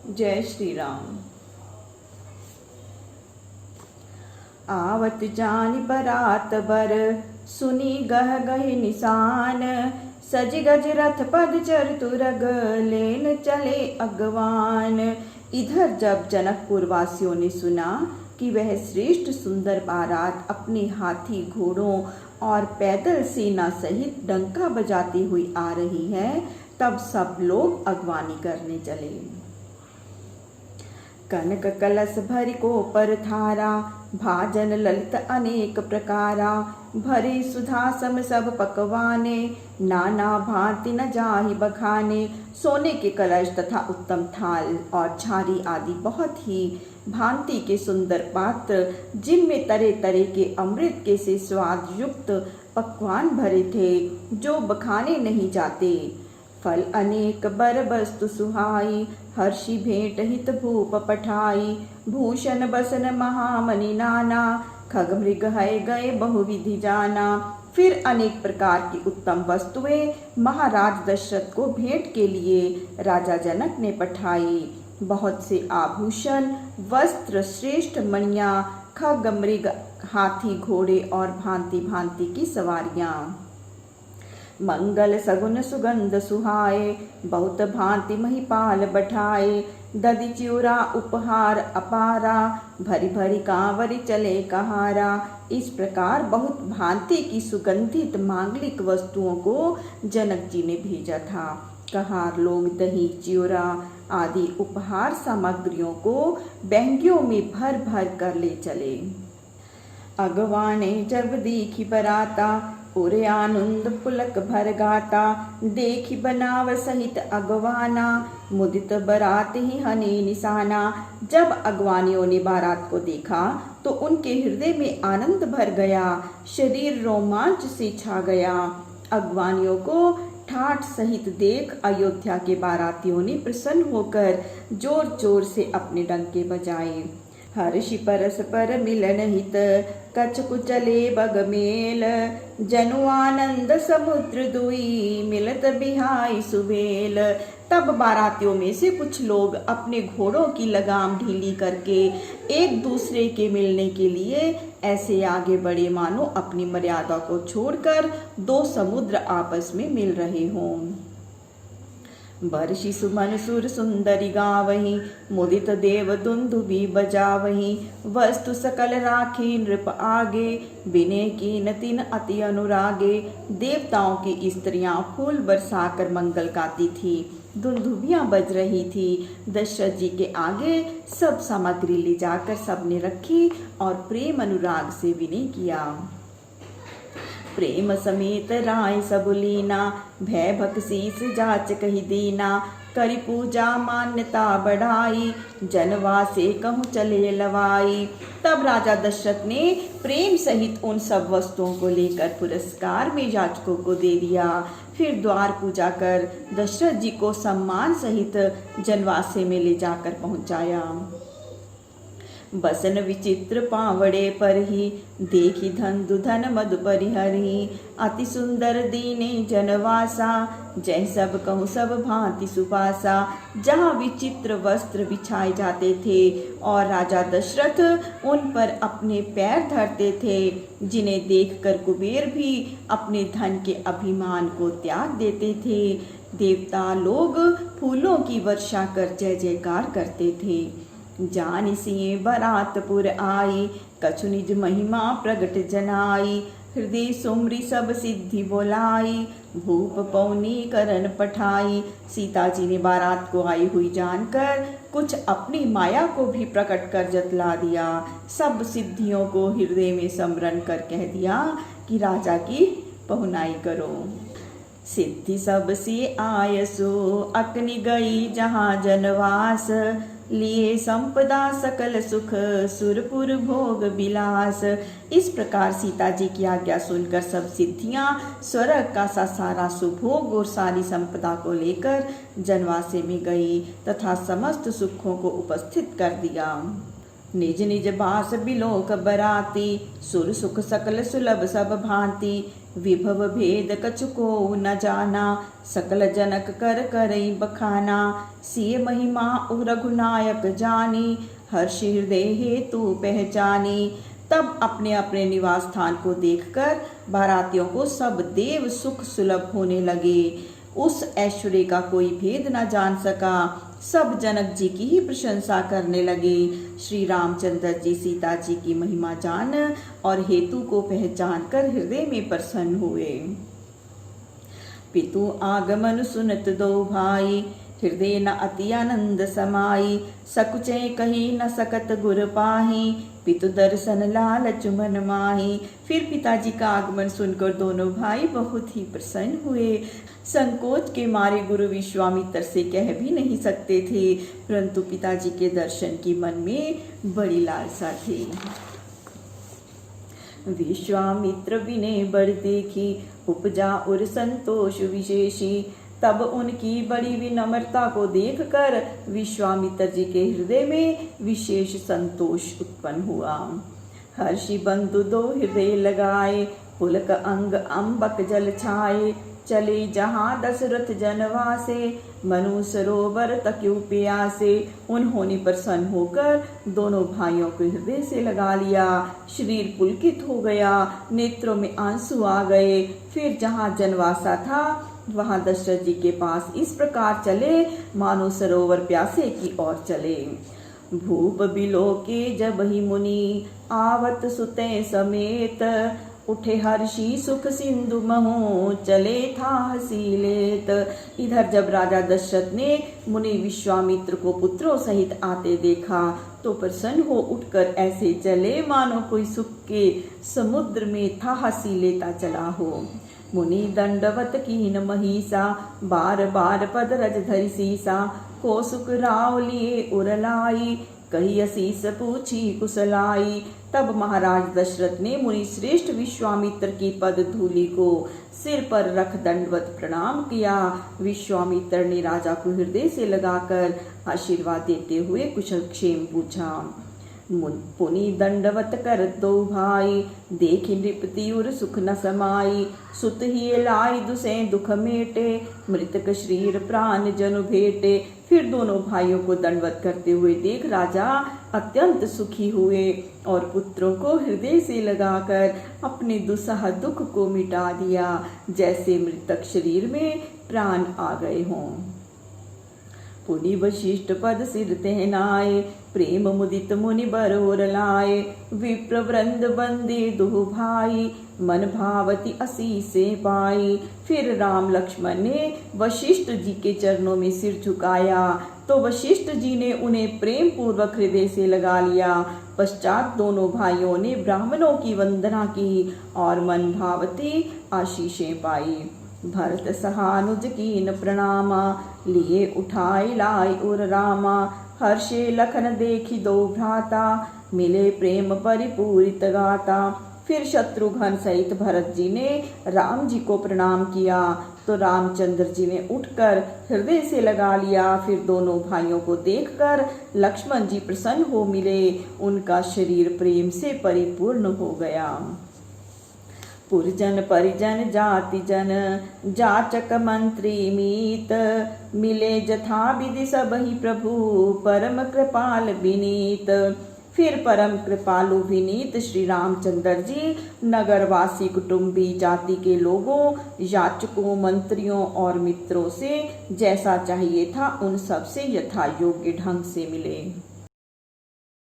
जय श्री राम। आवत जानि बरात बर, सुनी गह गहि निशान। सज गज रथ पद चर तुरग, लेन चले अगवान। इधर जब जनकपुर वासियों ने सुना कि वह श्रेष्ठ सुंदर बारात अपने हाथी घोड़ों और पैदल सेना सहित डंका बजाती हुई आ रही है, तब सब लोग अगवानी करने चले। कनक कलश भरि को पर थारा, भाजन ललित अनेक प्रकारा। भरी सुधा सम सब पकवाने, नाना भांति न जाहि बखाने। सोने के कलश तथा उत्तम थाल और छारी आदि बहुत ही भांति के सुंदर पात्र, जिनमें तरह तरह के अमृत के से स्वाद युक्त पकवान भरे थे, जो बखाने नहीं जाते। फल अनेक बर वस्तु सुहाई, हर्षि भेंट हित भूप पठाई। भूषण बसन महामणि नाना, खग मृग है गए बहुविधि जाना। फिर अनेक प्रकार की उत्तम वस्तुएं महाराज दशरथ को भेंट के लिए राजा जनक ने पठाई। बहुत से आभूषण, वस्त्र, श्रेष्ठ मणियां, खग मृग, हाथी घोड़े और भांति भांति की सवारियां। मंगल सगुन सुगंध सुहाए, बहुत भांति महिपाल बैठाए। दधि चिउरा उपहार अपारा, भरी भरी कांवरी चले कहारा। इस प्रकार बहुत भांति की सुगंधित मांगलिक वस्तुओं को जनक जी ने भेजा था। कहार लोग दही चिउरा आदि उपहार सामग्रियों को बहंगियों में भर भर कर ले चले। अगवाने जब देखी बराता, उरे आनंद पुलक भर गाता। देखी बनाव सहित अगवाना, मुदित बरात ही हने निशाना। जब अगवानियों ने बारात को देखा तो उनके हृदय में आनंद भर गया, शरीर रोमांच से छा गया। अगवानियों को ठाठ सहित देख अयोध्या के बारातियों ने प्रसन्न होकर जोर जोर से अपने डंके बजाए। हर्षि परस्पर मिलन हित, कछ कुचले बग मेल। जनु आनंद समुद्र दुई, मिलत बिहाई सुबेल। तब बारातियों में से कुछ लोग अपने घोड़ों की लगाम ढीली करके एक दूसरे के मिलने के लिए ऐसे आगे बढ़े मानो अपनी मर्यादा को छोड़कर दो समुद्र आपस में मिल रहे हों। बर्षि सुमन सुर सुंदरी गावही, मुदित देव दुंदुभि बजावही। वस्तु सकल राखी नृप आगे, बिने कीन तिन अति अनुरागे। देवताओं की स्त्रियां फूल बरसाकर मंगल गाती थी, दुंदुभियां बज रही थी। दशरथ जी के आगे सब सामग्री ले जाकर सबने रखी और प्रेम अनुराग से विनय किया। प्रेम समेत राय सब लीना, भय भक शीस जाच कही दीना। करि पूजा मान्यता बढ़ाई, जनवा से कहूँ चले लवाई। तब राजा दशरथ ने प्रेम सहित उन सब वस्तुओं को लेकर पुरस्कार में याचकों को दे दिया। फिर द्वार पूजा कर दशरथ जी को सम्मान सहित जनवासे में ले जाकर पहुंचाया। बसन विचित्र पावड़े पर ही, देखी धन मधु परिहरी। अति सुंदर दीने जनवासा, जय सब कहूँ सब भांति सुपासा। जहाँ विचित्र वस्त्र बिछाए जाते थे और राजा दशरथ उन पर अपने पैर धरते थे, जिन्हें देखकर कुबेर भी अपने धन के अभिमान को त्याग देते थे। देवता लोग फूलों की वर्षा कर जय जयकार करते थे। जानि सिए बरातपुर आई, कछु निज महिमा प्रगट जनाई। हृदय सुमरी सब सिद्धि बोलाई, भूप पौनी करन पठाई। सीता जी ने बारात को आई हुई जानकर कुछ अपनी माया को भी प्रकट कर जतला दिया। सब सिद्धियों को हृदय में समरण कर कह दिया कि राजा की पहुनाई करो। सिद्धि सब से आयसो, अकनि गई जहाँ जनवास। लिए संपदा सकल सुख, सुरपुर भोग विलास। इस प्रकार सीता जी की आज्ञा सुनकर सब सिद्धियां, स्वर्ग का सा सारा सुभोग और सारी संपदा को लेकर जनवासे में गई तथा समस्त सुखों को उपस्थित कर दिया। निज निज बास बिलोक बराती, सुर सुख सकल सुलभ सब भांति। विभव भेद कछु को न जाना, सकल जनक कर करई बखाना। सिय महिमा उ रघुनायक जानी, हर्ष हृदय हेतु पहचानी। तब अपने अपने निवास स्थान को देखकर बारातियों को सब देव सुख सुलभ होने लगे। उस ऐश्वर्य का कोई भेद न जान सका। सब जनक जी की ही प्रशंसा करने लगे। श्री रामचंद्र जी सीता जी की महिमा जान और हेतु को पहचान कर हृदय में प्रसन्न हुए। पितु आगमन सुनत दो भाई, हृदय न अति आनंद समाई। सकुचे कही न सकत गुर पाही, पितु दर्शन लालच मन माही। फिर पिताजी का आगमन सुनकर दोनों भाई बहुत ही प्रसन्न हुए। संकोच के मारे गुरु विश्वामित्र से कह भी नहीं सकते थे, परंतु पिताजी के दर्शन की मन में बड़ी लालसा थी। विश्वामित्र विनय बड़ देखी, उपजा और संतोष विशेषी। तब उनकी बड़ी विनम्रता को देखकर विश्वामित्र जी के हृदय में विशेष संतोष उत्पन्न हुआ। हर्षि बंधु दो हृदय लगाए, पुलक अंग अम्बक जल छाए। चले जहाँ दशरथ जनवासे, मनु सरोवर तक्यु प्यासे। उन्होंने प्रसन्न होकर दोनों भाइयों को हृदय से लगा लिया। शरीर पुलकित हो गया, नेत्रों में आंसू आ गए। फिर जहाँ जनवासा था वहां दशरथ जी के पास इस प्रकार चले मानो सरोवर प्यासे की ओर चले। भूप बिलो के जब ही मुनि, आवत सुते समेत। उठे हर्षि सुख सिंधु महु, चले था हसी लेत। इधर जब राजा दशरथ ने मुनि विश्वामित्र को पुत्रों सहित आते देखा तो प्रसन्न हो उठकर ऐसे चले मानो कोई सुख के समुद्र में था हसी लेता चला हो। मुनि दंडवत कीन महिषा, बार बार पद रज धरि सीसा। को सुख राव लिए उरलाई, कही असीस पूछी कुशलाई। तब महाराज दशरथ ने मुनि श्रेष्ठ विश्वामित्र की पद धूलि को सिर पर रख दंडवत प्रणाम किया। विश्वामित्र ने राजा को हृदय से लगाकर आशीर्वाद देते हुए कुशल क्षेम पूछा। पुनि दंडवत कर दो भाई, देखि नृपति उर सुख न समाई। सुत ही लाई दुसे दुख मेटे, मृतक शरीर प्राण जनु भेटे। फिर दोनों भाइयों को दंडवत करते हुए देख राजा अत्यंत सुखी हुए और पुत्रों को हृदय से लगाकर अपने दुस्सह दुख को मिटा दिया, जैसे मृतक शरीर में प्राण आ गए हों। पुनि वशिष्ठ पद सिर तेहनाए, प्रेम मुदित मुनि बरोर लाए। विप्र वृंद बंदे दो भाई, मन भावती असी से पाई। फिर राम लक्ष्मण ने वशिष्ठ जी के चरणों में सिर झुकाया तो वशिष्ठ जी ने उन्हें प्रेम पूर्वक हृदय से लगा लिया। पश्चात दोनों भाइयों ने ब्राह्मणों की वंदना की और मन भावती आशीषें पाई। भरत सहानुज कीन प्रणामा, लिए उठाए लाई उर रामा। हर्षे लखन देखी दो भ्राता, मिले प्रेम परिपूरित गाता। फिर शत्रुघ्न सहित भरत जी ने राम जी को प्रणाम किया तो रामचंद्र जी ने उठकर हृदय से लगा लिया। फिर दोनों भाइयों को देखकर लक्ष्मण जी प्रसन्न हो मिले, उनका शरीर प्रेम से परिपूर्ण हो गया। पुरजन परिजन जाति जन, जाचक मंत्री मीत। मिले जथा विधि सब ही प्रभु, परम कृपाल विनीत। फिर परम कृपालु विनीत श्री रामचंद्र जी नगरवासी कुटुंबी जाति के लोगों, याचकों, मंत्रियों और मित्रों से जैसा चाहिए था उन सब से यथा योग्य ढंग से मिले।